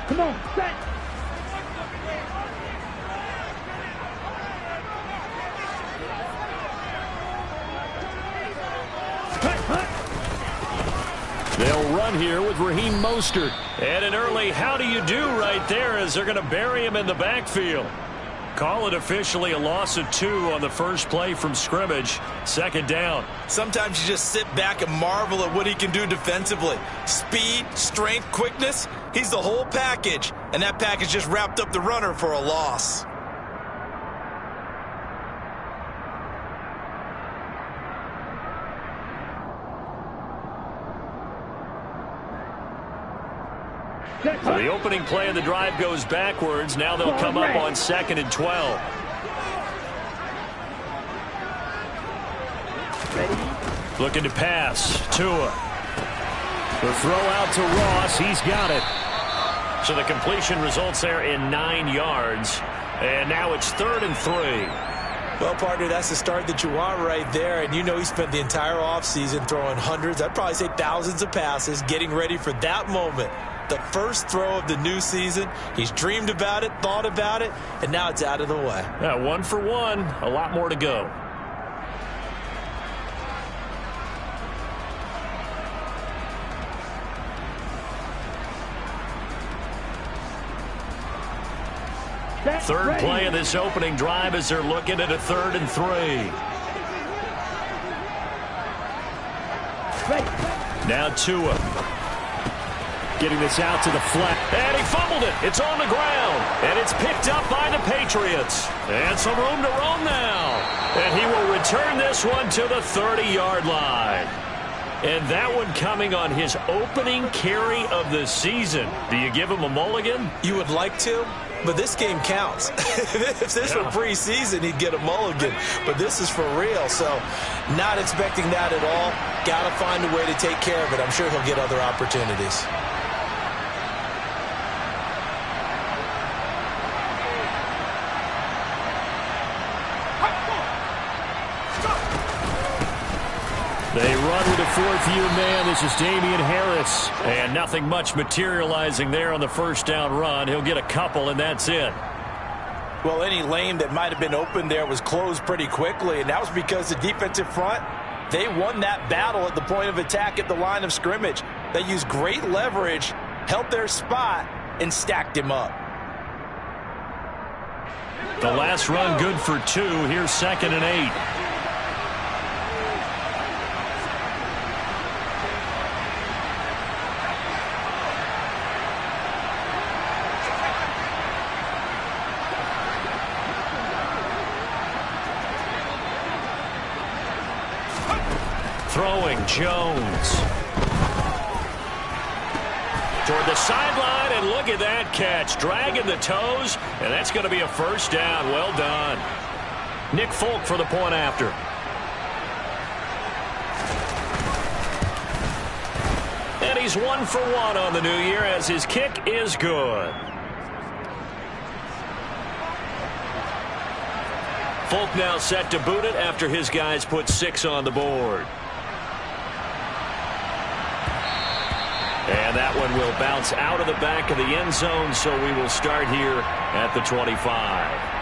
Come on, set. They'll run here with Raheem Mostert. And an early how do you do right there as they're going to bury him in the backfield. Call it officially a loss of 2 on the first play from scrimmage. Second down. Sometimes you just sit back and marvel at what he can do defensively. Speed, strength, quickness. He's the whole package. And that package just wrapped up the runner for a loss. So the opening play of the drive goes backwards. Now they'll come up on 2nd and 12. Looking to pass. Tua. The throw out to Ross. He's got it. So the completion results there in 9 yards. And now it's 3rd and 3. Well, partner, that's the start that you want right there. And you know he spent the entire offseason throwing hundreds, I'd probably say thousands of passes, getting ready for that moment. The first throw of the new season. He's dreamed about it, thought about it, and now it's out of the way. Yeah, 1 for 1. A lot more to go. Third play of this opening drive as they're looking at a 3rd and 3. Now Tua. Getting this out to the flat. And he fumbled it. It's on the ground. And it's picked up by the Patriots. And some room to roam now. And he will return this one to the 30-yard line. And that one coming on his opening carry of the season. Do you give him a mulligan? You would like to, but this game counts. If this were preseason, he'd get a mulligan. But this is for real, so not expecting that at all. Got to find a way to take care of it. I'm sure he'll get other opportunities. They run with a 4th-year man. This is Damian Harris. And nothing much materializing there on the first down run. He'll get a couple, and that's it. Well, any lane that might have been open there was closed pretty quickly, and that was because the defensive front, they won that battle at the point of attack at the line of scrimmage. They used great leverage, held their spot, and stacked him up. The last run good for 2. Here's 2nd and 8. Throwing Jones. Toward the sideline, and look at that catch. Dragging the toes, and that's going to be a first down. Well done. Nick Folk for the point after. And he's 1 for 1 on the new year as his kick is good. Folk now set to boot it after his guys put 6 on the board. And that one will bounce out of the back of the end zone, so we will start here at the 25.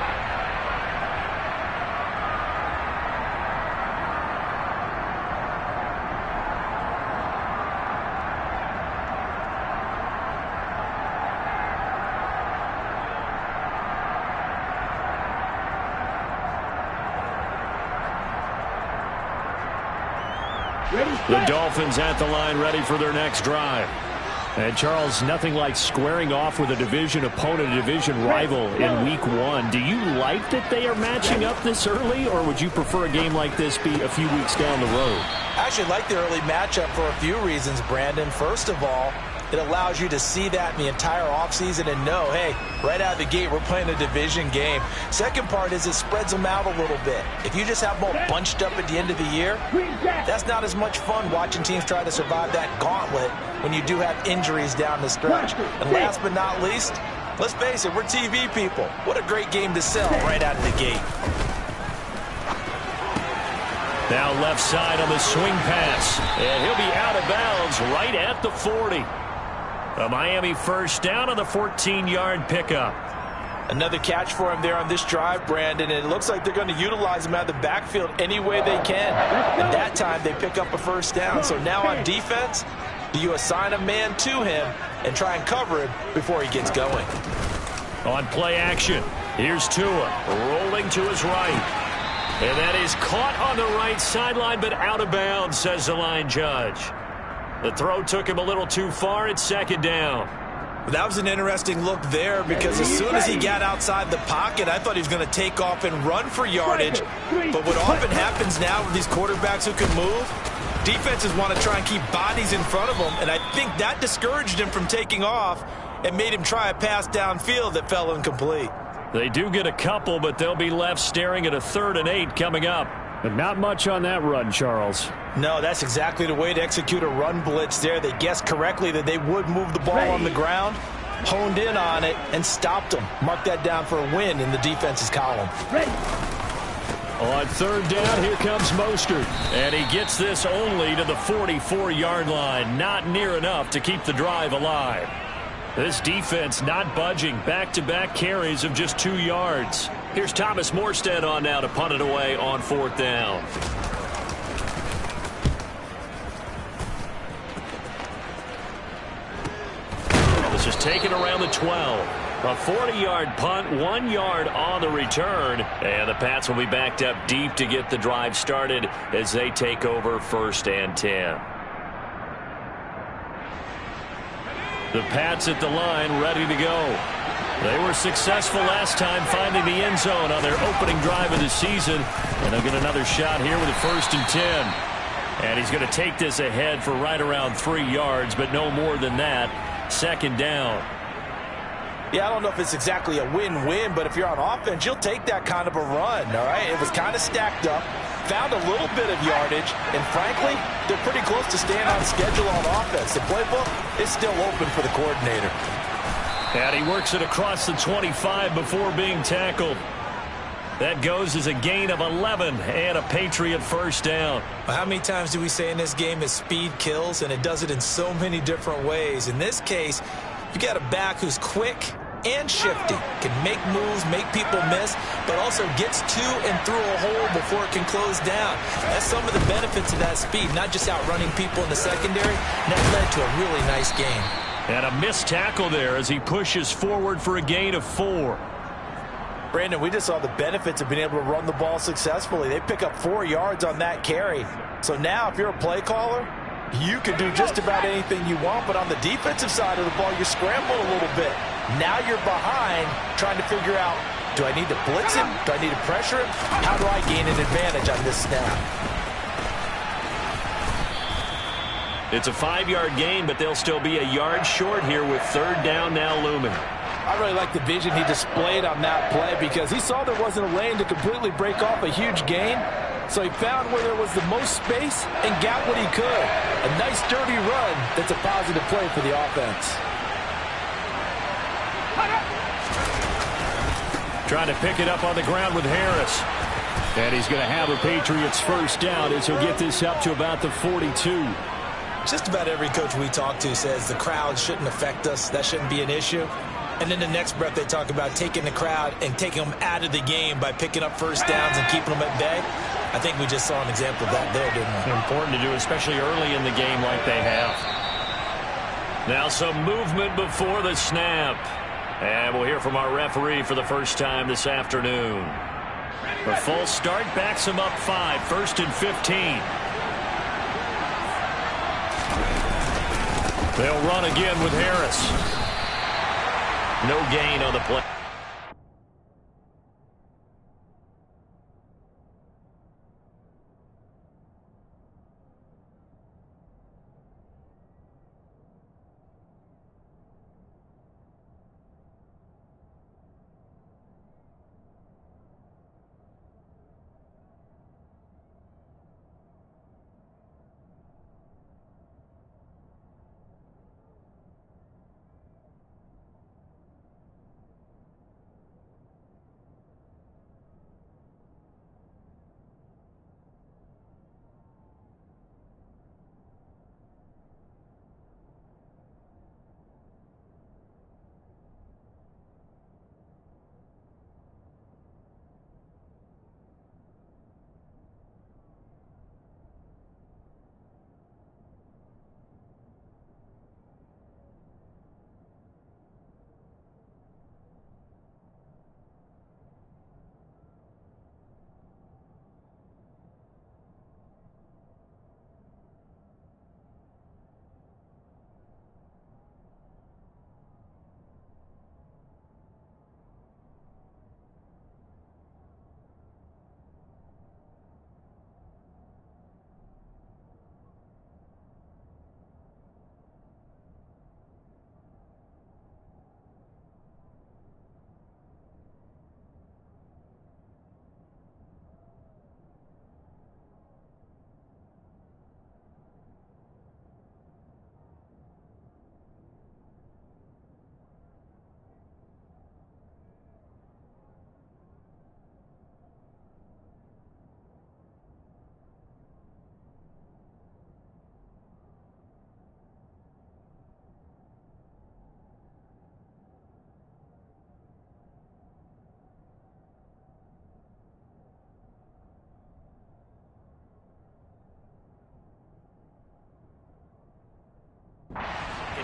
The Dolphins at the line ready for their next drive. And Charles, nothing like squaring off with a division opponent, a division rival in week 1. Do you like that they are matching up this early, or would you prefer a game like this be a few weeks down the road? I actually like the early matchup for a few reasons, Brandon. First of all, it allows you to see that in the entire offseason and know, hey, right out of the gate, we're playing a division game. Second part is it spreads them out a little bit. If you just have them all bunched up at the end of the year, that's not as much fun watching teams try to survive that gauntlet when you do have injuries down the stretch. And last but not least, let's face it, we're TV people. What a great game to sell right out of the gate. Now left side on the swing pass. And he'll be out of bounds right at the 40. A Miami first down on the 14-yard pickup. Another catch for him there on this drive, Brandon, and it looks like they're going to utilize him out of the backfield any way they can. And that time, they pick up a first down. So now on defense, do you assign a man to him and try and cover him before he gets going? On play action, here's Tua, rolling to his right. And that is caught on the right sideline, but out of bounds, says the line judge. The throw took him a little too far. It's second down. That was an interesting look there because as soon as he got outside the pocket, I thought he was going to take off and run for yardage. But what often happens now with these quarterbacks who can move, defenses want to try and keep bodies in front of them, and I think that discouraged him from taking off and made him try a pass downfield that fell incomplete. They do get a couple, but they'll be left staring at a 3rd and 8 coming up. But not much on that run, Charles. No, that's exactly the way to execute a run blitz there. They guessed correctly that they would move the ball on the ground, honed in on it, and stopped them. Mark that down for a win in the defense's column. On 3rd down, here comes Mostert. And he gets this only to the 44-yard line. Not near enough to keep the drive alive. This defense not budging. Back-to-back carries of just 2 yards. Here's Thomas Morstead on now to punt it away on 4th down. This is taken around the 12. A 40-yard punt, 1 yard on the return. And the Pats will be backed up deep to get the drive started as they take over 1st and 10. The Pats at the line, ready to go. They were successful last time finding the end zone on their opening drive of the season. And they'll get another shot here with a 1st and 10. And he's going to take this ahead for right around 3 yards, but no more than that. 2nd down. Yeah, I don't know if it's exactly a win-win, but if you're on offense, you'll take that kind of a run, all right? It was kind of stacked up, found a little bit of yardage, and frankly, they're pretty close to staying on schedule on offense. The playbook is still open for the coordinator. And he works it across the 25 before being tackled. That goes as a gain of 11 and a Patriot first down. How many times do we say in this game that speed kills, and it does it in so many different ways? In this case, you got a back who's quick and shifty, can make moves, make people miss, but also gets to and through a hole before it can close down. That's some of the benefits of that speed, not just outrunning people in the secondary. And that led to a really nice game. And a missed tackle there as he pushes forward for a gain of 4. Brandon, we just saw the benefits of being able to run the ball successfully. They pick up 4 yards on that carry. So now if you're a play caller, you can do just about anything you want, but on the defensive side of the ball, you're scrambling a little bit. Now you're behind trying to figure out, do I need to blitz him? Do I need to pressure him? How do I gain an advantage on this snap? It's a 5-yard gain, but they'll still be a yard short here with 3rd down now looming. I really like the vision he displayed on that play because he saw there wasn't a lane to completely break off a huge gain. So he found where there was the most space and got what he could. A nice dirty run that's a positive play for the offense. Trying to pick it up on the ground with Harris. And he's going to have a Patriots first down as he'll get this up to about the 42. Just about every coach we talk to says the crowd shouldn't affect us. That shouldn't be an issue. And in the next breath, they talk about taking the crowd and taking them out of the game by picking up first downs and keeping them at bay. I think we just saw an example of that there, didn't we? Important to do, especially early in the game like they have. Now some movement before the snap. And we'll hear from our referee for the first time this afternoon. A full start backs him up 5, 1st and 15. They'll run again with Harris. No gain on the play.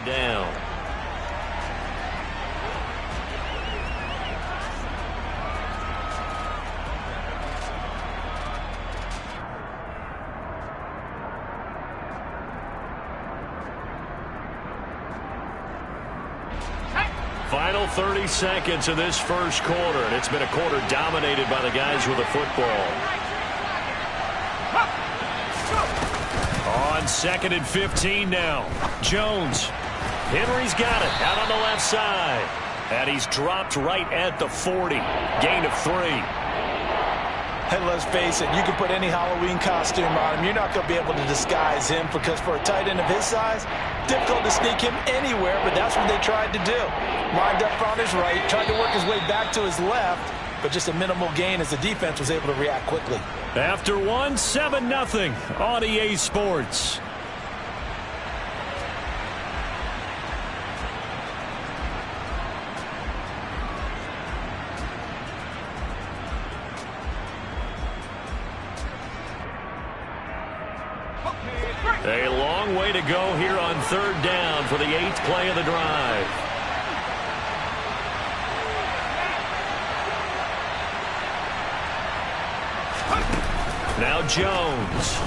second down. Final 30 seconds of this first quarter, and it's been a quarter dominated by the guys with the football. On 2nd and 15 now. Jones. Henry's got it out on the left side. And he's dropped right at the 40. Gain of 3. Hey, let's face it, you can put any Halloween costume on him. You're not going to be able to disguise him because for a tight end of his size, difficult to sneak him anywhere, but that's what they tried to do. Lined up on his right, tried to work his way back to his left, but just a minimal gain as the defense was able to react quickly. After one, 7-0 on EA Sports. A long way to go here on 3rd down for the 8th play of the drive. Now Jones.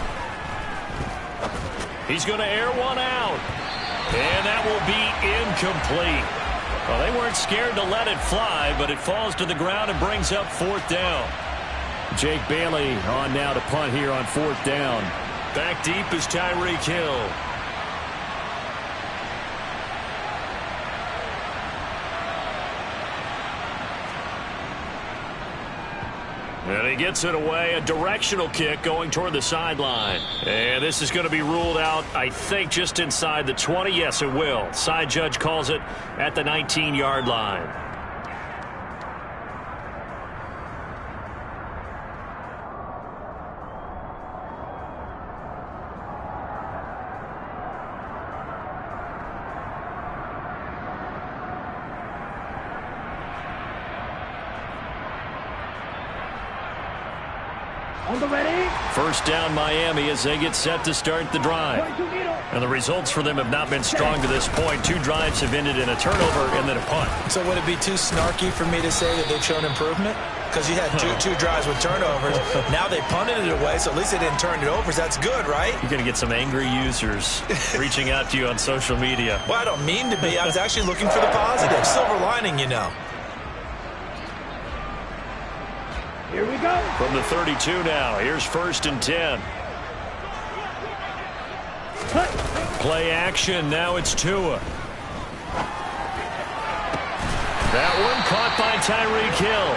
He's going to air one out. And that will be incomplete. Well, they weren't scared to let it fly, but it falls to the ground and brings up 4th down. Jake Bailey on now to punt here on 4th down. Back deep is Tyreek Hill. And he gets it away. A directional kick going toward the sideline. And this is going to be ruled out, I think, just inside the 20. Yes, it will. Side judge calls it at the 19-yard line. First down Miami as they get set to start the drive. And the results for them have not been strong to this point. 2 drives have ended in a turnover and then a punt. So would it be too snarky for me to say that they've shown improvement? Because you had two drives with turnovers. Now they punted it away, so at least they didn't turn it over. So that's good, right? You're going to get some angry users reaching out to you on social media. Well, I don't mean to be. I was actually looking for the positive. Silver lining, you know. Here we go. From the 32 now. Here's 1st and 10. Play action. Now it's Tua. That one caught by Tyreek Hill.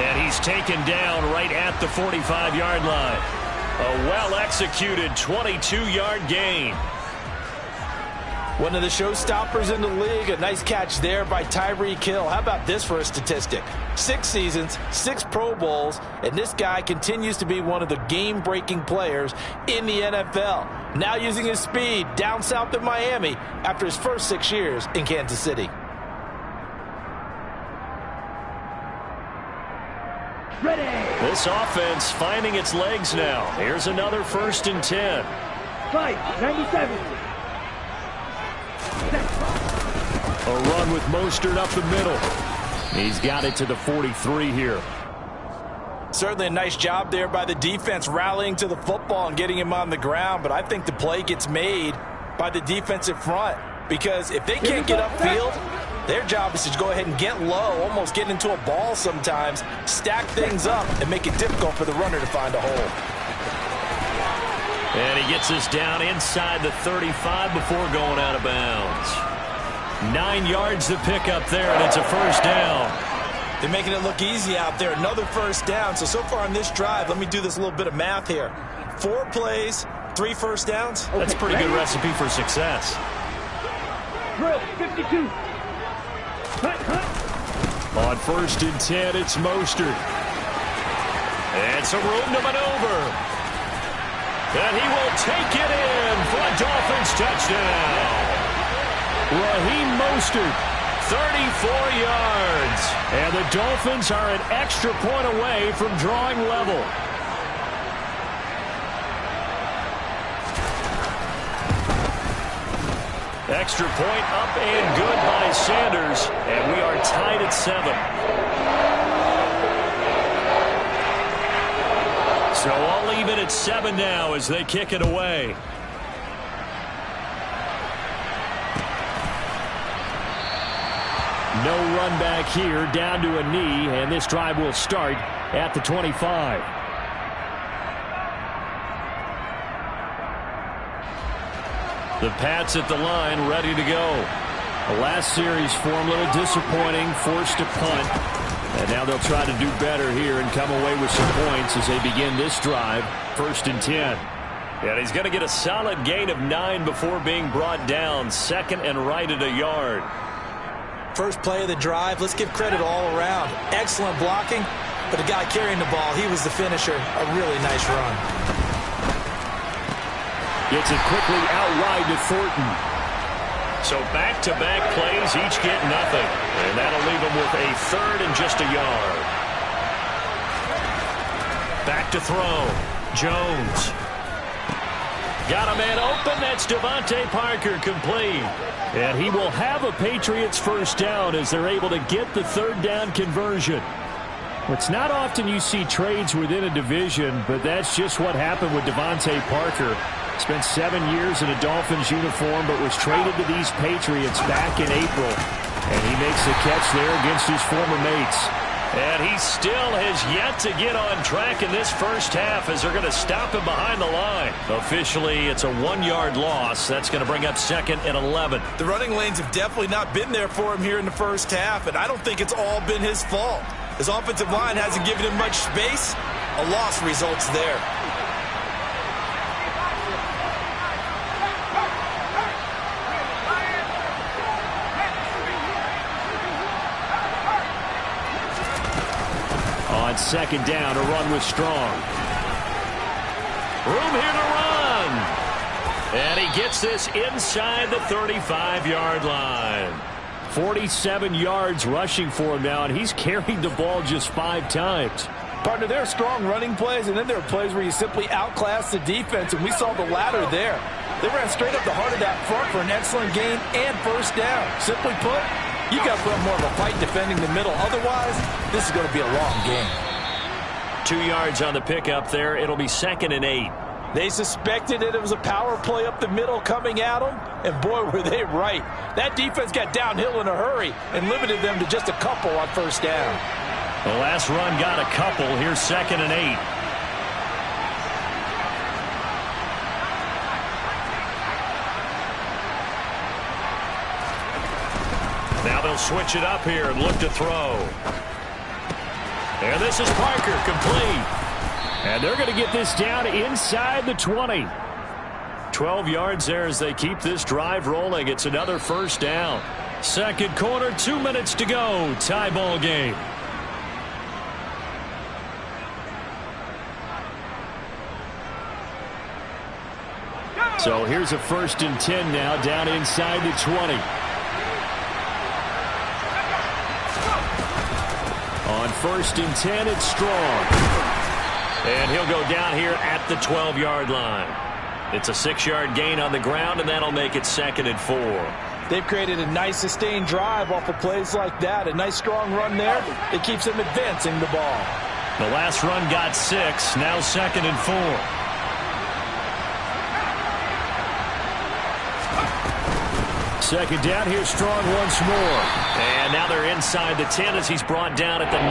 And he's taken down right at the 45-yard line. A well-executed 22-yard gain. One of the showstoppers in the league. A nice catch there by Tyreek Hill. How about this for a statistic? 6 seasons, 6 Pro Bowls, and this guy continues to be one of the game-breaking players in the NFL. Now using his speed down south of Miami after his first 6 years in Kansas City. Ready. This offense finding its legs now. Here's another 1st and 10. Fight, 97. A run with Mostert up the middle. He's got it to the 43 here. Certainly a nice job there by the defense rallying to the football and getting him on the ground, but I think the play gets made by the defensive front because if they can't get upfield, their job is to go ahead and get low, almost get into a ball sometimes, stack things up, and make it difficult for the runner to find a hole. And he gets us down inside the 35 before going out of bounds. 9 yards to pick up there, and it's a 1st down. They're making it look easy out there. Another 1st down. So far on this drive, let me do this little bit of math here. 4 plays, 3 1st downs. That's a pretty good recipe for success. Drill, 52. On 1st and 10, it's Mostert. And some room to maneuver. And he will take it in for a Dolphins touchdown. Raheem Mostert, 34 yards. And the Dolphins are an extra point away from drawing level. Extra point up and good by Sanders, and we are tied at 7. So all even at 7 now as they kick it away. No run back here, down to a knee, and this drive will start at the 25. The Pats at the line, ready to go. The last series for them, a little disappointing, forced a punt. And now they'll try to do better here and come away with some points as they begin this drive, 1st and 10. And he's going to get a solid gain of 9 before being brought down, 2nd and right at a yard. First play of the drive, let's give credit all around. Excellent blocking, but the guy carrying the ball, he was the finisher. A really nice run. Gets it quickly out wide to Thornton. So back-to-back plays, each get nothing. And that'll leave him with a 3rd and just a yard. Back to throw. Jones. Got a man open. That's Devontae Parker, complete. And he will have a Patriots first down as they're able to get the 3rd down conversion. It's not often you see trades within a division, but that's just what happened with Devontae Parker. Spent 7 years in a Dolphins uniform, but was traded to these Patriots back in April. And he makes the catch there against his former mates. And he still has yet to get on track in this first half as they're going to stop him behind the line. Officially, it's a 1-yard loss. That's going to bring up 2nd and 11. The running lanes have definitely not been there for him here in the first half, and I don't think it's all been his fault. His offensive line hasn't given him much space. A loss results there. On 2nd down, a run with Strong. Room here to run. And he gets this inside the 35-yard line. 47 yards rushing for him now, and he's carried the ball just 5 times. Partner, there are strong running plays, and then there are plays where you simply outclass the defense, and we saw the latter there. They ran straight up the heart of that front for an excellent gain and first down. Simply put, you got to put up more of a fight defending the middle. Otherwise, this is going to be a long game. 2 yards on the pickup there. It'll be 2nd and 8. They suspected that it was a power play up the middle coming at them, and boy, were they right. That defense got downhill in a hurry and limited them to just a couple on first down. The last run got a couple. Here's 2nd and 8. Now they'll switch it up here and look to throw. And this is Parker, complete. And they're going to get this down inside the 20. 12 yards there as they keep this drive rolling. It's another first down. Second quarter, 2 minutes to go. Tie ball game. So here's a 1st and 10 now down inside the 20. On 1st and 10, it's Strong. And he'll go down here at the 12-yard line. It's a 6-yard gain on the ground, and that'll make it 2nd and 4. They've created a nice sustained drive off of plays like that. A nice strong run there. It keeps them advancing the ball. The last run got 6. Now 2nd and 4. Second down, here's Strong once more. And now they're inside the 10 as he's brought down at the 9.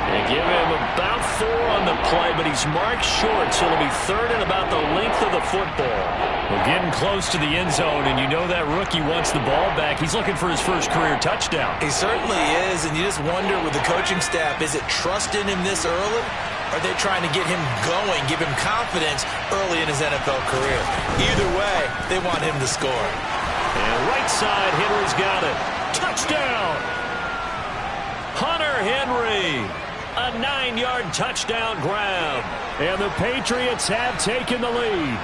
They give him about 4 on the play, but he's marked short, so it'll be 3rd and about the length of the football. We're getting close to the end zone, and you know that rookie wants the ball back. He's looking for his first career touchdown. He certainly is, and you just wonder with the coaching staff, is it trust in him this early? Or are they trying to get him going, give him confidence early in his NFL career? Either way, they want him to score. And right side, Henry's got it. Touchdown! Hunter Henry! A 9-yard touchdown grab. And the Patriots have taken the lead.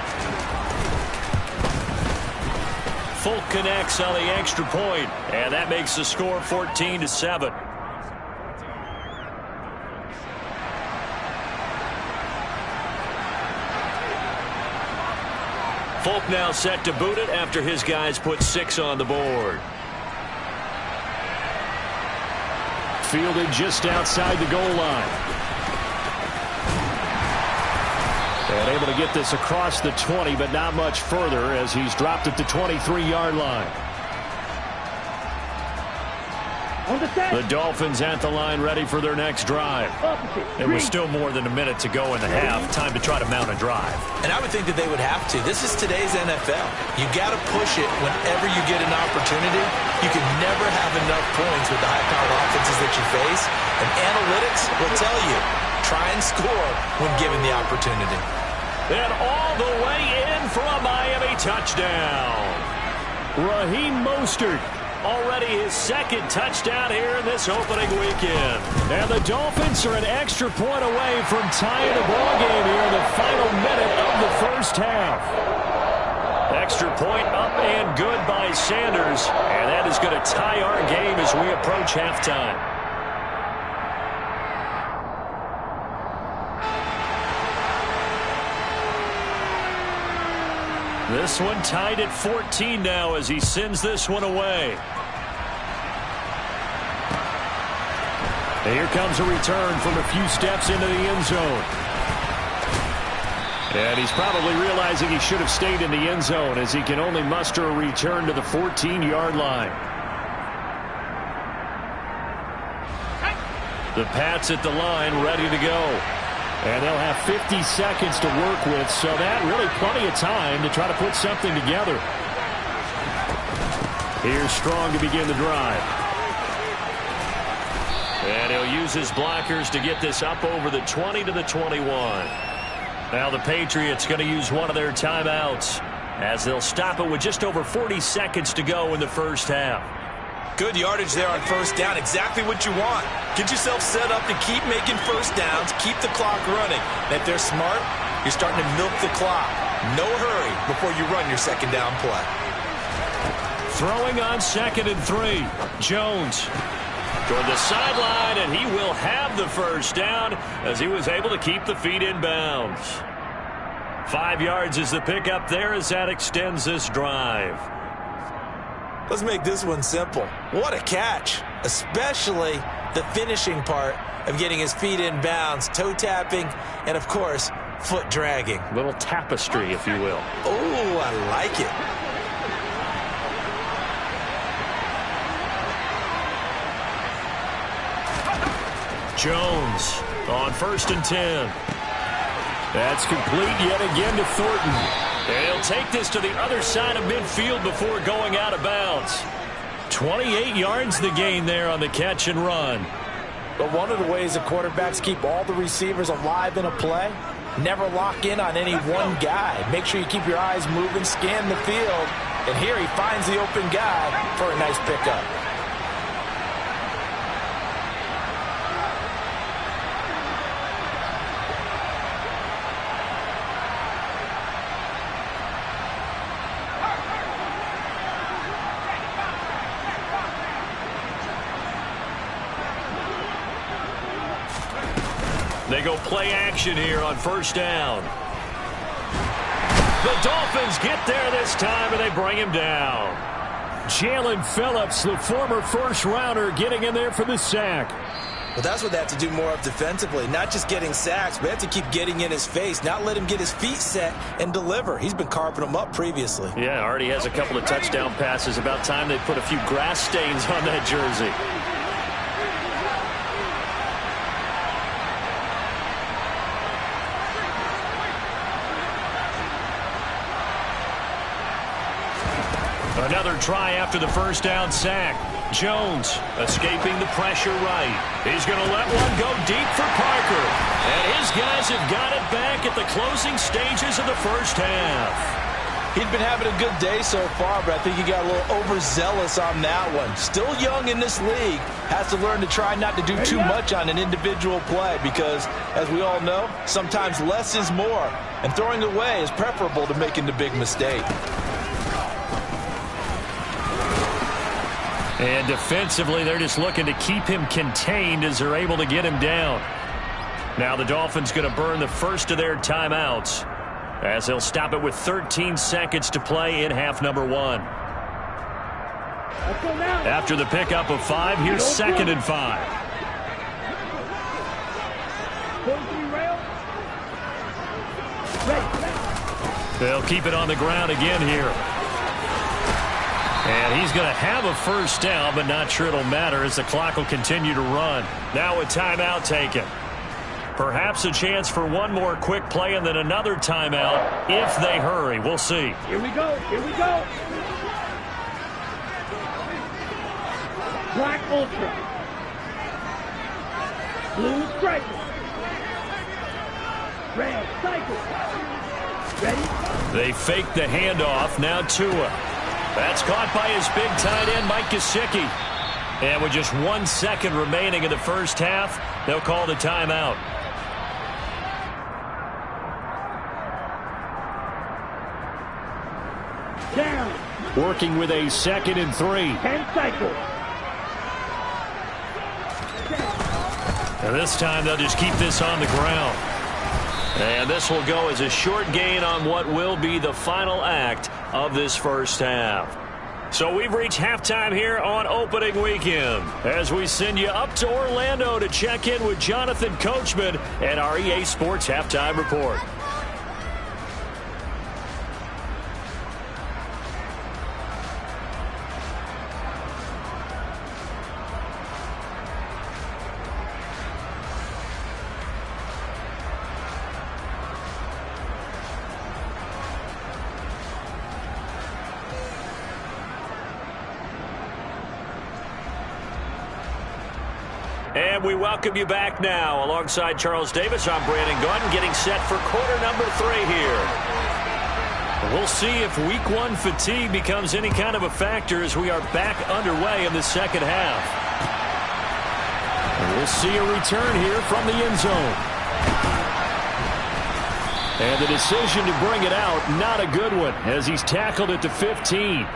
Folk connects on the extra point, and that makes the score 14-7. Folk now set to boot it after his guys put 6 on the board. Fielded just outside the goal line. And able to get this across the 20, but not much further as he's dropped at the 23-yard line. The Dolphins at the line ready for their next drive. It was still more than a minute to go in the half. Time to try to mount a drive. And I would think that they would have to. This is today's NFL. You got to push it whenever you get an opportunity. You can never have enough points with the high-powered offenses that you face. And analytics will tell you, try and score when given the opportunity. And all the way in for a Miami touchdown. Raheem Mostert. Already his second touchdown here in this opening weekend. And the Dolphins are an extra point away from tying the ballgame here in the final minute of the first half. Extra point up and good by Sanders. And that is going to tie our game as we approach halftime. This one tied at 14 now as he sends this one away. And here comes a return from a few steps into the end zone. And he's probably realizing he should have stayed in the end zone as he can only muster a return to the 14-yard line. The Pats at the line ready to go. And they'll have 50 seconds to work with, so that really plenty of time to try to put something together. Here's Strong to begin the drive. And he'll use his blockers to get this up over the 20 to the 21. Now the Patriots going to use one of their timeouts as they'll stop it with just over 40 seconds to go in the first half. Good yardage there on first down. Exactly what you want. Get yourself set up to keep making first downs, keep the clock running. And if they're smart, you're starting to milk the clock. No hurry before you run your second down play. Throwing on 2nd and 3. Jones toward the sideline, and he will have the first down as he was able to keep the feet in bounds. 5 yards is the pickup there as that extends this drive. Let's make this one simple. What a catch, especially the finishing part of getting his feet in bounds, toe tapping, and of course, foot dragging. Little tapestry, if you will. Oh, I like it. Jones on 1st and 10. That's complete yet again to Thornton. And he'll take this to the other side of midfield before going out of bounds. 28 yards the gain there on the catch and run. But one of the ways that quarterbacks keep all the receivers alive in a play, never lock in on any one guy. Make sure you keep your eyes moving, scan the field, and here he finds the open guy for a nice pickup. They go play action here on first down. The Dolphins get there this time, and they bring him down. Jalen Phillips, the former first-rounder, getting in there for the sack. Well, that's what they have to do more of defensively. Not just getting sacks, but they have to keep getting in his face, not let him get his feet set and deliver. He's been carving them up previously. Yeah, already has a couple of touchdown passes. About time they put a few grass stains on that jersey. Another try after the first down sack. Jones escaping the pressure right. He's going to let one go deep for Parker. And his guys have got it back at the closing stages of the first half. He'd been having a good day so far, but I think he got a little overzealous on that one. Still young in this league. Has to learn to try not to do too much on an individual play because, as we all know, sometimes less is more. And throwing away is preferable to making the big mistake. And defensively, they're just looking to keep him contained as they're able to get him down. Now the Dolphins going to burn the first of their timeouts as they'll stop it with 13 seconds to play in half number 1. Let's go now. After the pickup of 5, here's 2nd and 5. 43 rail. Ready. They'll keep it on the ground again here. And he's going to have a first down, but not sure it'll matter as the clock will continue to run. Now a timeout taken. Perhaps a chance for one more quick play and then another timeout if they hurry. We'll see. Here we go. Here we go. Black Ultra. Blue Striker. Red Cycle. Ready? They fake the handoff. Now Tua. That's caught by his big tight end, Mike Gesicki. And with just 1 second remaining in the first half, they'll call the timeout. Down. Working with a 2nd and 3. 10 cycles. And this time they'll just keep this on the ground. And this will go as a short gain on what will be the final act of this first half. So we've reached halftime here on opening weekend as we send you up to Orlando to check in with Jonathan Coachman and our EA Sports Halftime Report. And we welcome you back now. Alongside Charles Davis, I'm Brandon Gaudin, getting set for quarter number 3 here. We'll see if week 1 fatigue becomes any kind of a factor as we are back underway in the second half. And we'll see a return here from the end zone. And the decision to bring it out, not a good one, as he's tackled at the 15.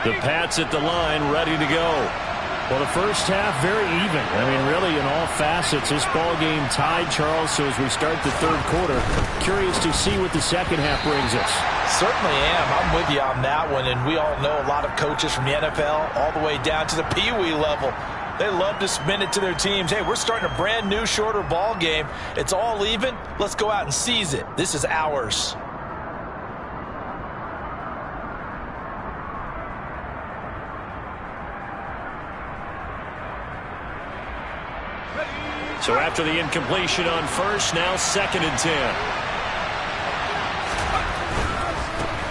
The Pats at the line, ready to go. Well, the first half, very even. I mean, really, in all facets, this ball game tied, Charles. So as we start the third quarter, curious to see what the second half brings us. Certainly am. I'm with you on that one. And we all know a lot of coaches from the NFL all the way down to the Pee-wee level. They love to spin it to their teams. Hey, we're starting a brand new, shorter ball game. It's all even. Let's go out and seize it. This is ours. So after the incompletion on first, now 2nd and 10.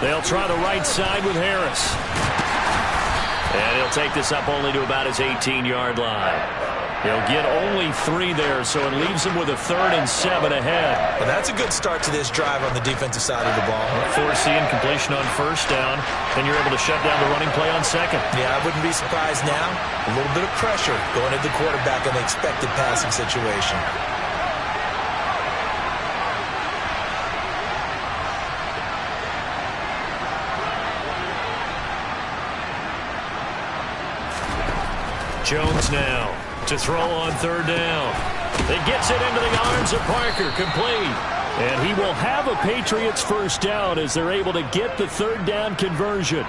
They'll try the right side with Harris. And he'll take this up only to about his 18-yard line. He'll get only 3 there, so it leaves him with a 3rd and 7 ahead. Well, that's a good start to this drive on the defensive side of the ball. Force the incompletion on first down, and you're able to shut down the running play on 2nd. Yeah, I wouldn't be surprised now. A little bit of pressure going at the quarterback in the expected passing situation. Jones now to throw on 3rd down. It gets it into the arms of Parker, complete. And he will have a Patriots first down as they're able to get the 3rd down conversion.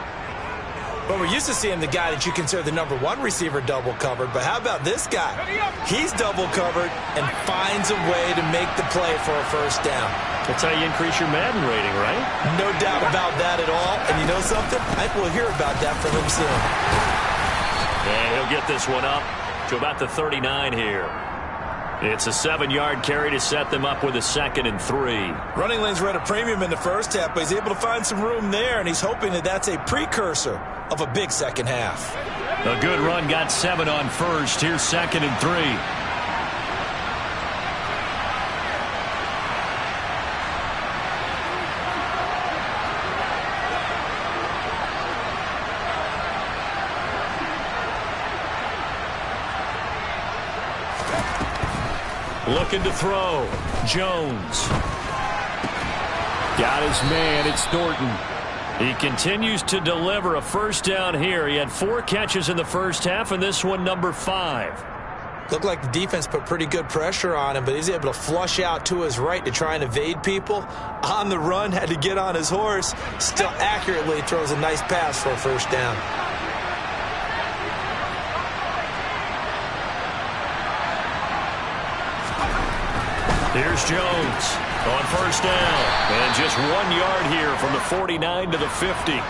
But we're used to seeing the guy that you consider the number 1 receiver double covered. But how about this guy? He's double covered and finds a way to make the play for a first down. That's how you increase your Madden rating, right? No doubt about that at all. And you know something? I think we'll hear about that from him soon. And he'll get this one up to about the 39 here. It's a 7-yard carry to set them up with a 2nd and 3. Running lanes were at a premium in the first half, but he's able to find some room there, and he's hoping that that's a precursor of a big second half. A good run, got 7 on first. Here's 2nd and 3. Looking to throw. Jones. Got his man. It's Thornton. He continues to deliver a first down here. He had 4 catches in the first half, and this one number 5. Looked like the defense put pretty good pressure on him, but he's able to flush out to his right to try and evade people. On the run, had to get on his horse. Still accurately throws a nice pass for a first down. Here's Jones on first down. And just 1 yard here from the 49 to the 50.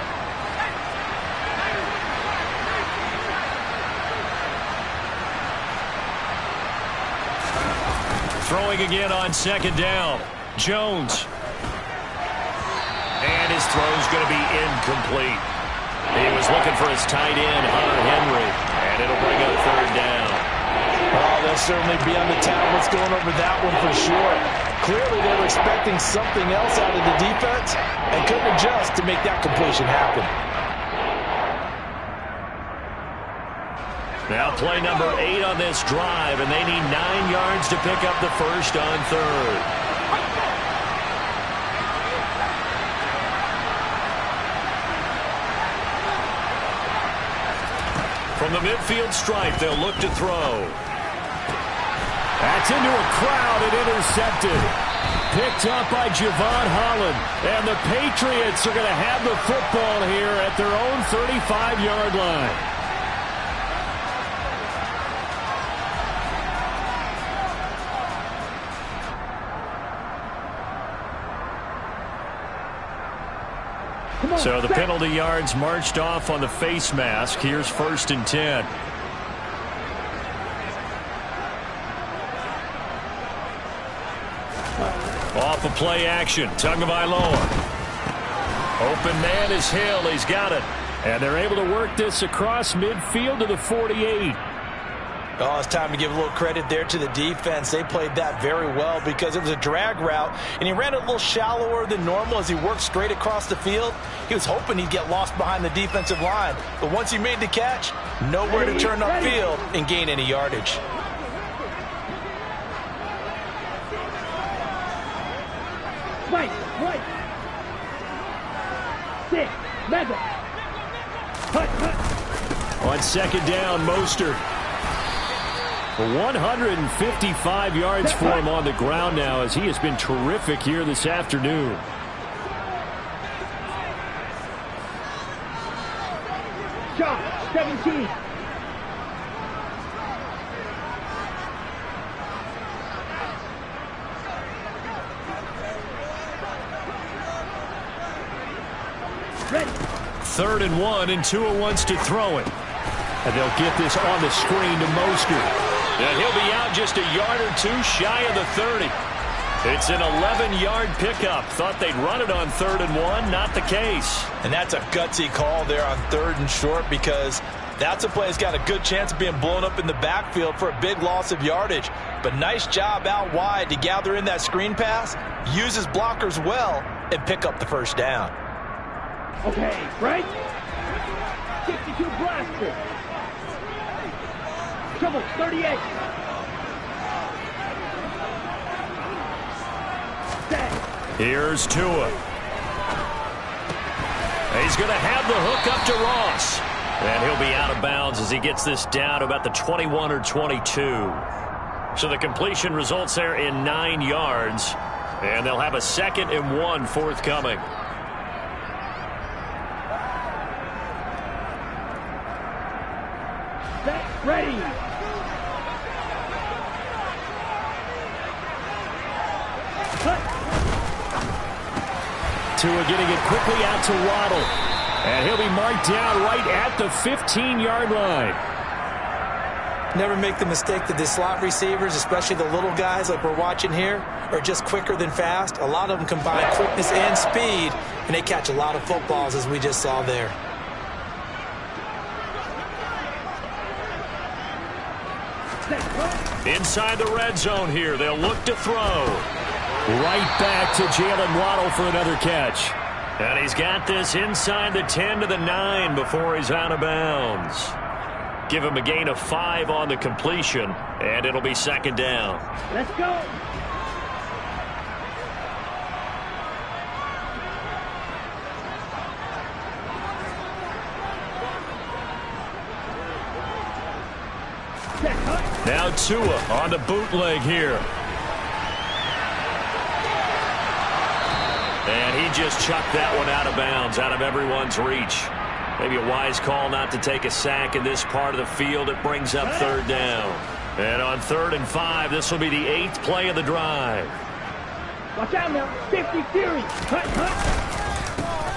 Throwing again on second down. Jones. And his throw's going to be incomplete. He was looking for his tight end, Hunter Henry. And it'll bring up third down. Oh, they'll certainly be on the tablets going over that one for sure. Clearly they were expecting something else out of the defense and couldn't adjust to make that completion happen. Now play number 8 on this drive, and they need 9 yards to pick up the first on third. From the midfield stripe, they'll look to throw. That's into a crowd and intercepted. Picked up by Javon Holland. And the Patriots are going to have the football here at their own 35-yard line. So the penalty yards marched off on the face mask. Here's 1st and 10. Off of play action. Tagovailoa. Open man is Hill. He's got it. And they're able to work this across midfield to the 48. Oh, it's time to give a little credit there to the defense. They played that very well because it was a drag route, and he ran it a little shallower than normal as he worked straight across the field. He was hoping he'd get lost behind the defensive line, but once he made the catch, nowhere to turn upfield and gain any yardage. Right. 6, mega. Hut. On second down, Mostert. 155 yards for him on the ground now as he has been terrific here this afternoon. Shot, 17. Ready. 3rd and 1, and Tua wants to throw it. And they'll get this on the screen to Mostert. And he'll be out just a yard or 2 shy of the 30. It's an 11-yard pickup. Thought they'd run it on 3rd and 1. Not the case. And that's a gutsy call there on 3rd and short because that's a play that's got a good chance of being blown up in the backfield for a big loss of yardage. But nice job out wide to gather in that screen pass, use his blockers well, and pick up the first down. Okay, right? 62 blaster. Trouble, 38. Set. Here's Tua. He's going to have the hook up to Ross. And he'll be out of bounds as he gets this down to about the 21 or 22. So the completion results there in 9 yards. And they'll have a 2nd and 1 forthcoming. Set, ready. Tua getting it quickly out to Waddle. And he'll be marked down right at the 15-yard line. Never make the mistake that the slot receivers, especially the little guys like we're watching here, are just quicker than fast. A lot of them combine quickness and speed, and they catch a lot of footballs as we just saw there. Inside the red zone here, they'll look to throw. Right back to Jalen Waddle for another catch. And he's got this inside the 10 to the 9 before he's out of bounds. Give him a gain of 5 on the completion, and it'll be 2nd down. Let's go. Now Tua on the bootleg here. And he just chucked that one out of bounds, out of everyone's reach. Maybe a wise call not to take a sack in this part of the field. It brings up third down. And on 3rd and 5, this will be the 8th play of the drive. Watch out now. 50 series. Cut.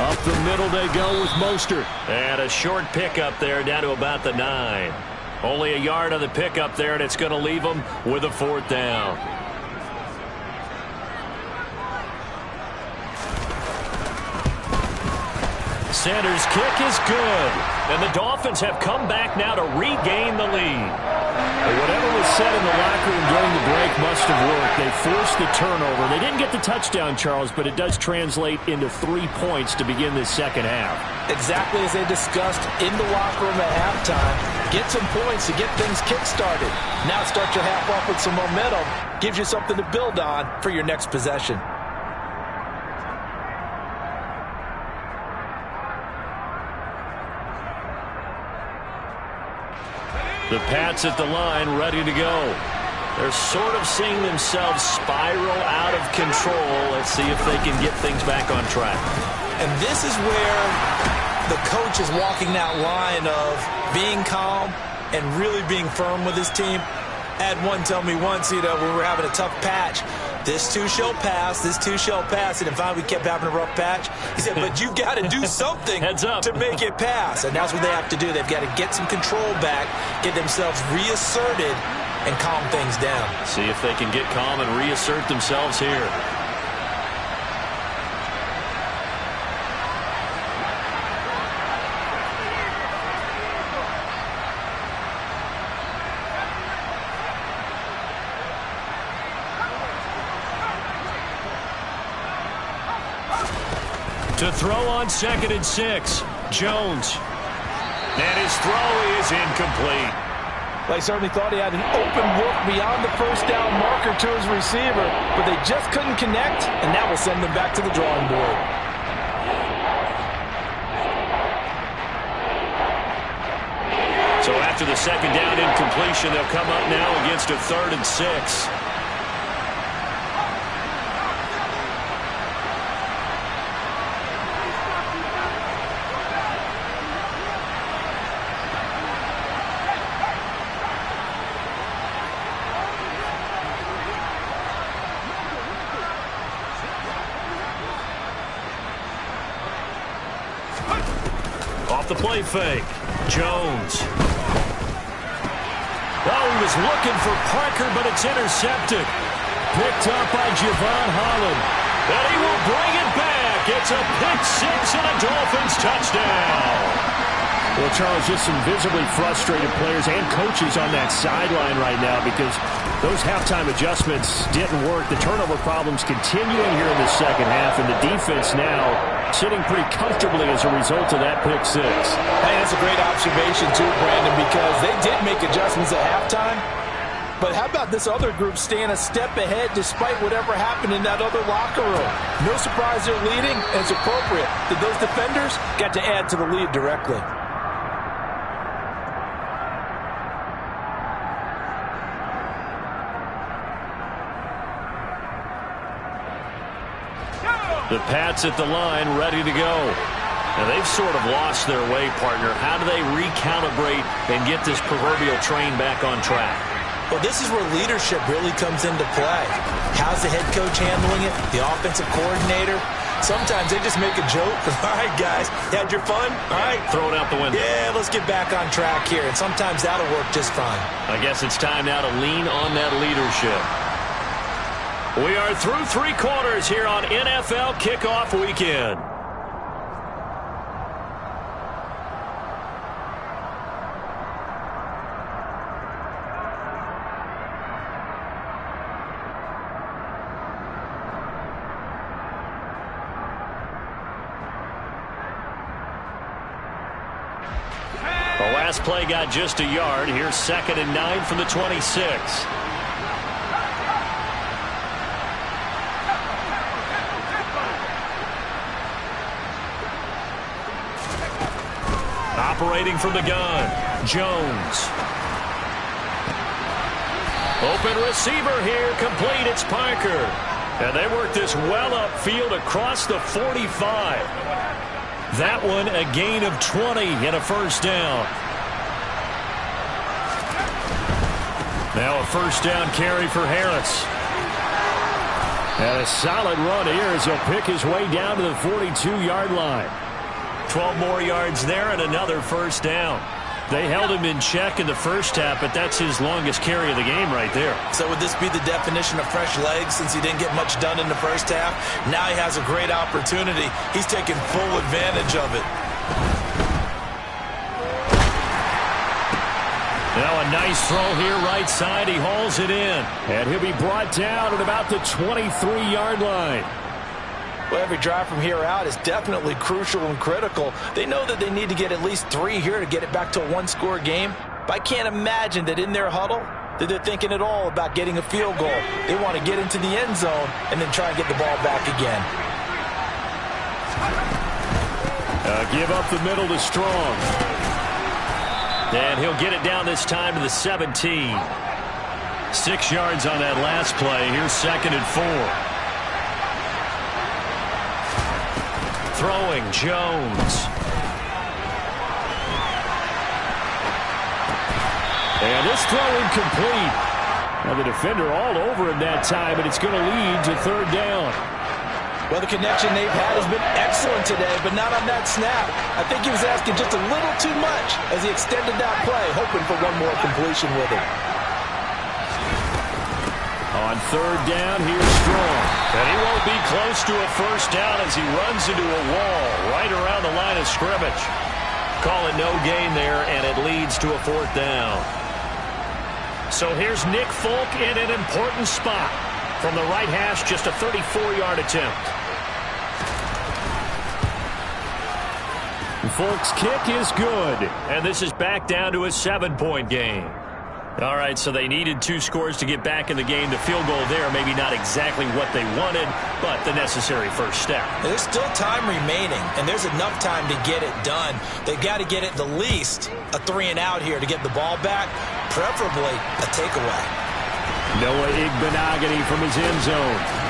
Up the middle they go with Mostert. And a short pickup there down to about the 9. Only a yard on the pickup there, and it's going to leave them with a 4th down. Sanders' kick is good. And the Dolphins have come back now to regain the lead. Whatever was said in the locker room during the break must have worked. They forced the turnover. They didn't get the touchdown, Charles, but it does translate into 3 points to begin this second half. Exactly as they discussed in the locker room at halftime. Get some points to get things kick-started. Now start your half off with some momentum. Gives you something to build on for your next possession. The Pats at the line, ready to go. They're sort of seeing themselves spiral out of control. Let's see if they can get things back on track. And this is where the coach is walking that line of being calm and really being firm with his team. I had one tell me once, when we were having a tough patch, this too shall pass, this too shall pass. And finally we kept having a rough patch. He said, but you've got to do something Heads up. to make it pass. And that's what they have to do. They've got to get some control back, get themselves reasserted, and calm things down. See if they can get calm and reassert themselves here. To throw on 2nd and 6, Jones. And his throw is incomplete. Well, he certainly thought he had an open look beyond the first down marker to his receiver, but they just couldn't connect, and that will send them back to the drawing board. So after the 2nd down incompletion, they'll come up now against a 3rd and 6. The play fake. Jones. Oh, he was looking for Parker, but it's intercepted. Picked up by Javon Holland. And he will bring it back. It's a pick 6 and a Dolphins touchdown. Well, Charles, just some visibly frustrated players and coaches on that sideline right now because those halftime adjustments didn't work. The turnover problems continuing here in the second half, and the defense now sitting pretty comfortably as a result of that pick 6. Hey, that's a great observation too, Brandon, because they did make adjustments at halftime. But how about this other group staying a step ahead despite whatever happened in that other locker room? No surprise they're leading, and it's appropriate that those defenders got to add to the lead directly. The Pats at the line, ready to go. And they've sort of lost their way, partner. How do they recalibrate and get this proverbial train back on track? Well, this is where leadership really comes into play. How's the head coach handling it? The offensive coordinator? Sometimes they just make a joke. All right, guys, you had your fun? All right. Throw it out the window. Yeah, let's get back on track here. And sometimes that'll work just fine. I guess it's time now to lean on that leadership. We are through 3 quarters here on NFL Kickoff Weekend. The last play got just a yard. Here's 2nd and 9 from the 26. Operating from the gun, Jones. Open receiver here, complete. It's Parker. And they work this well upfield across the 45. That one a gain of 20 and a first down. Now a first down carry for Harris. And a solid run here as he'll pick his way down to the 42-yard line. 12 more yards there and another first down. They held him in check in the first half, but that's his longest carry of the game right there. So would this be the definition of fresh legs since he didn't get much done in the first half? Now he has a great opportunity. He's taking full advantage of it. Now a nice throw here right side. He hauls it in. And he'll be brought down at about the 23-yard line. Well, every drive from here out is definitely crucial and critical. They know that they need to get at least 3 here to get it back to a one-score game. But I can't imagine that in their huddle that they're thinking at all about getting a field goal. They want to get into the end zone and then try and get the ball back again. Give up the middle to Strong. And he'll get it down this time to the 17. 6 yards on that last play. Here's 2nd and 4. Throwing, Jones. And this throw incomplete. Now the defender all over him that time, and it's going to lead to 3rd down. Well, the connection they've had has been excellent today, but not on that snap. I think he was asking just a little too much as he extended that play, hoping for one more completion with it. On 3rd down, here's Strong. And he won't be close to a first down as he runs into a wall right around the line of scrimmage. Call it no gain there, and it leads to a 4th down. So here's Nick Folk in an important spot. From the right hash, just a 34-yard attempt. Folk's kick is good. And this is back down to a 7-point game. All right, so they needed 2 scores to get back in the game. The field goal there, maybe not exactly what they wanted, but the necessary first step. There's still time remaining, and there's enough time to get it done. They've got to get at the least a 3-and-out here to get the ball back, preferably a takeaway. Noah Igbenogany from his end zone.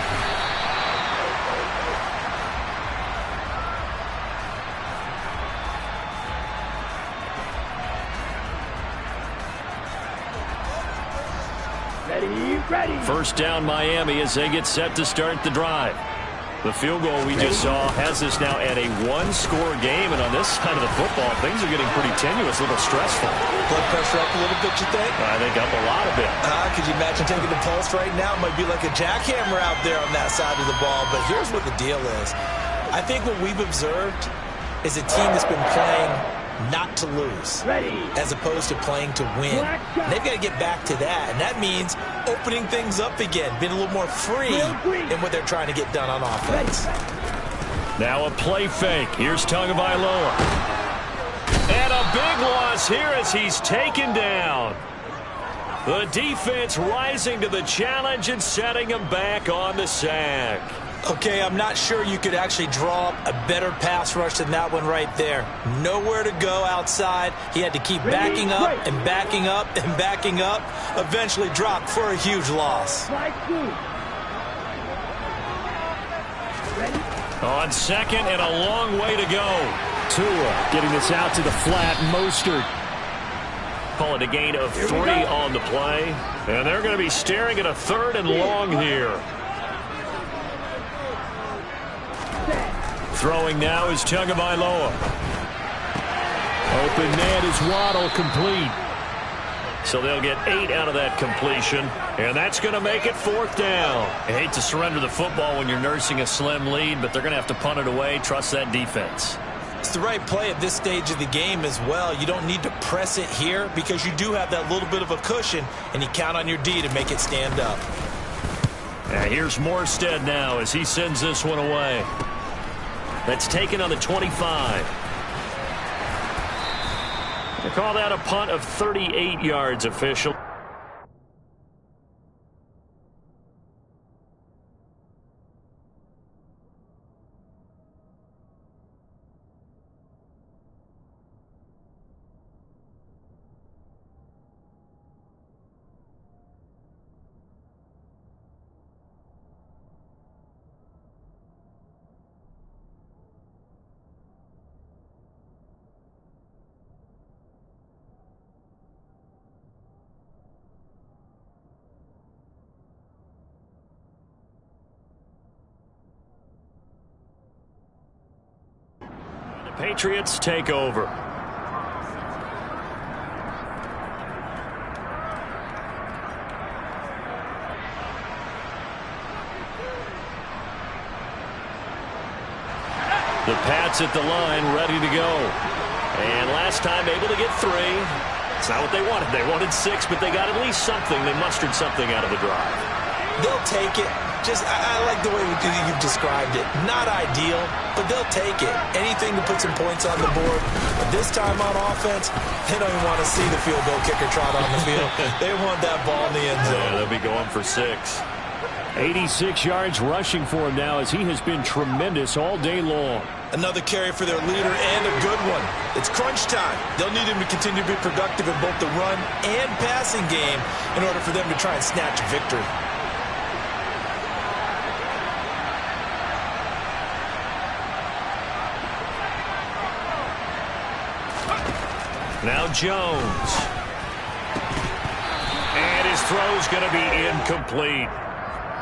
Ready. First down Miami as they get set to start the drive. The field goal we just saw has us now at a 1-score game, and on this side of the football, things are getting pretty tenuous, a little stressful. Blood pressure up a little bit, you think? I think up a lot of it. Could you imagine taking the pulse right now? It might be like a jackhammer out there on that side of the ball, but here's what the deal is. I think what we've observed is a team that's been playing not to lose, as opposed to playing to win. And they've got to get back to that, and that means opening things up again, being a little more free in what they're trying to get done on offense. Now a play fake. Here's Tagovailoa. And a big loss here as he's taken down. The defense rising to the challenge and setting him back on the sack. Okay, I'm not sure you could actually draw up a better pass rush than that one right there. Nowhere to go outside. He had to keep backing up and backing up and backing up. Eventually dropped for a huge loss. On 2nd and a long way to go. Tua getting this out to the flat. Mostert. Call it a gain of 3 on the play. And they're going to be staring at a 3rd and long here. Throwing now is Tagovailoa. Open man is Waddle, complete. So they'll get 8 out of that completion, and that's going to make it 4th down. I hate to surrender the football when you're nursing a slim lead, but they're going to have to punt it away. Trust that defense. It's the right play at this stage of the game as well. You don't need to press it here because you do have that little bit of a cushion, and you count on your D to make it stand up. And here's Morstead now as he sends this one away. That's taken on the 25. They call that a punt of 38 yards, official. Patriots take over. The Pats at the line, ready to go. And last time able to get 3. It's not what they wanted. They wanted 6, but they got at least something. They mustered something out of the drive. They'll take it. I like the way you've described it. Not ideal, but they'll take it. Anything to put some points on the board. But this time on offense, they don't even want to see the field goal kicker trot on the field. They want that ball in the end zone. Yeah, they'll be going for 6. 86 yards rushing for him now as he has been tremendous all day long. Another carry for their leader and a good one. It's crunch time. They'll need him to continue to be productive in both the run and passing game in order for them to try and snatch a victory. Now Jones. And his throw's going to be incomplete.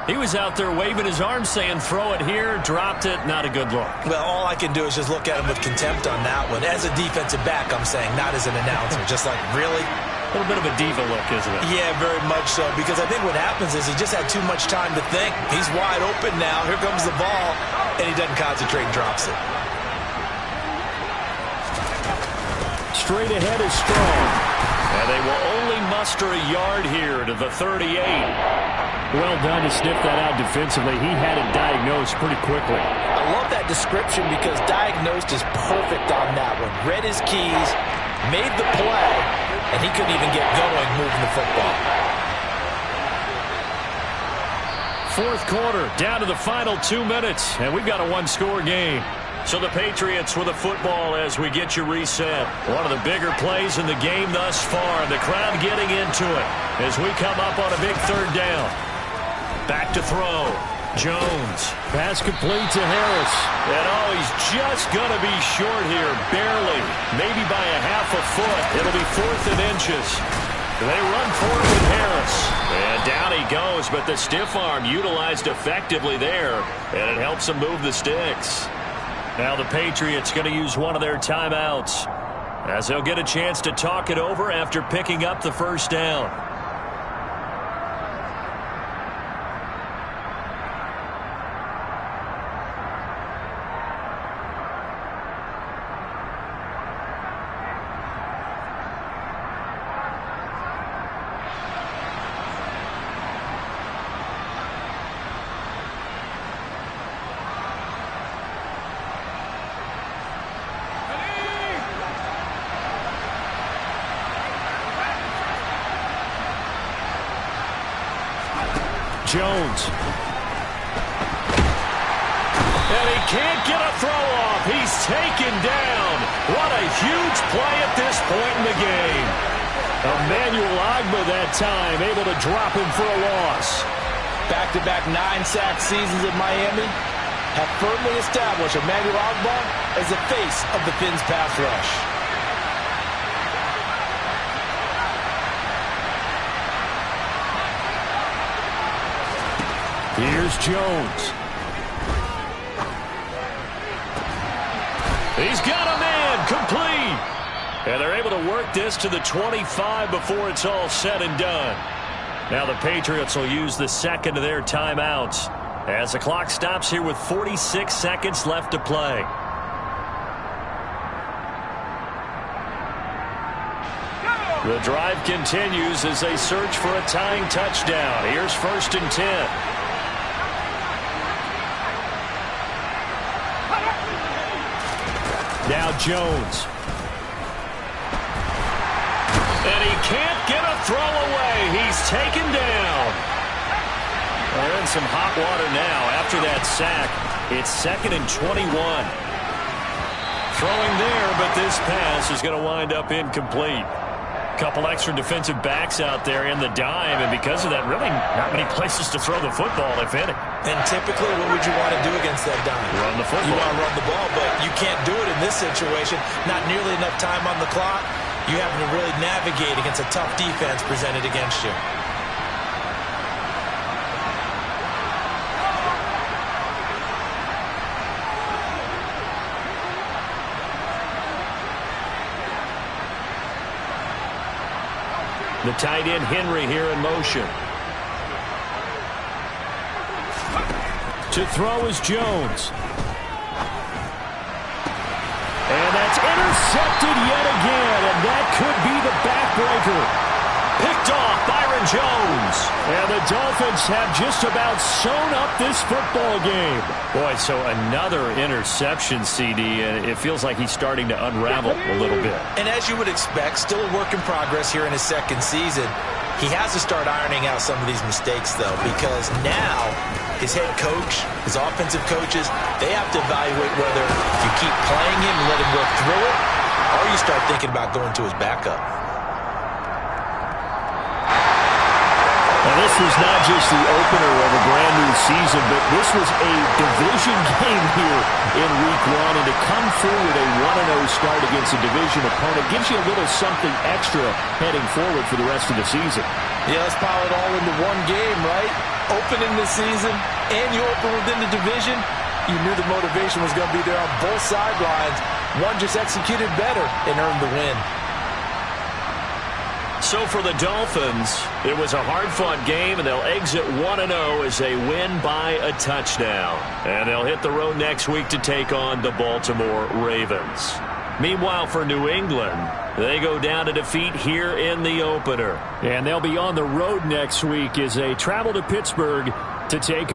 He was out there waving his arms saying, throw it here, dropped it, not a good look. Well, all I can do is just look at him with contempt on that one. As a defensive back, I'm saying, not as an announcer. Just like, really? A little bit of a diva look, isn't it? Yeah, very much so, because I think what happens is he just had too much time to think. He's wide open now. Here comes the ball, and he doesn't concentrate and drops it. Straight ahead is Strong. And they will only muster a yard here to the 38. Well done to sniff that out defensively. He had it diagnosed pretty quickly. I love that description because diagnosed is perfect on that one. Read his keys, made the play, and he couldn't even get going moving the football. Fourth quarter, down to the final 2 minutes, and we've got a one-score game. So the Patriots with the football as we get you reset. One of the bigger plays in the game thus far, and the crowd getting into it as we come up on a big 3rd down. Back to throw. Jones. Pass complete to Harris. And he's just going to be short here, barely. Maybe by a half a foot. It'll be 4th and inches. They run forward with Harris. And down he goes, but the stiff arm utilized effectively there, and it helps him move the sticks. Now the Patriots going to use one of their timeouts as they'll get a chance to talk it over after picking up the first down. Jones. And he can't get a throw off. He's taken down. What a huge play at this point in the game. Emmanuel Ogbah that time, able to drop him for a loss. Back-to-back 9-sack seasons in Miami have firmly established Emmanuel Ogbah as the face of the Fins pass rush. Here's Jones. He's got a man complete. And they're able to work this to the 25 before it's all said and done. Now the Patriots will use the second of their timeouts as the clock stops here with 46 seconds left to play. The drive continues as they search for a tying touchdown. Here's 1st and 10. Now Jones. And he can't get a throw away. He's taken down. They're in some hot water now after that sack. It's 2nd and 21. Throwing there, but this pass is going to wind up incomplete. Couple extra defensive backs out there in the dime, and because of that, really not many places to throw the football, if any. And typically, what would you want to do against that dime? Run the football. You want to run the ball, but you can't do it in this situation. Not nearly enough time on the clock. You have to really navigate against a tough defense presented against you. The tight end Henry here in motion. To throw is Jones. And that's intercepted yet again, and that could be the backbreaker. Picked off Byron Jones. And the Dolphins have just about sewn up this football game. Boy, so another interception, CD, and it feels like he's starting to unravel a little bit. And as you would expect, still a work in progress here in his second season. He has to start ironing out some of these mistakes, though, because now his head coach, his offensive coaches, they have to evaluate whether you keep playing him and let him work through it, or you start thinking about going to his backup. Now, this was not just the opener of a brand new season, but this was a division game here in Week 1. And to come through with a 1-0 start against a division opponent gives you a little something extra heading forward for the rest of the season. Yeah, let's pile it all into one game, right? Opening the season, and you open within the division. You knew the motivation was going to be there on both sidelines. One just executed better and earned the win. So for the Dolphins, it was a hard-fought game, and they'll exit 1-0 as they win by a touchdown. And they'll hit the road next week to take on the Baltimore Ravens. Meanwhile, for New England, they go down to defeat here in the opener. And they'll be on the road next week as they travel to Pittsburgh to take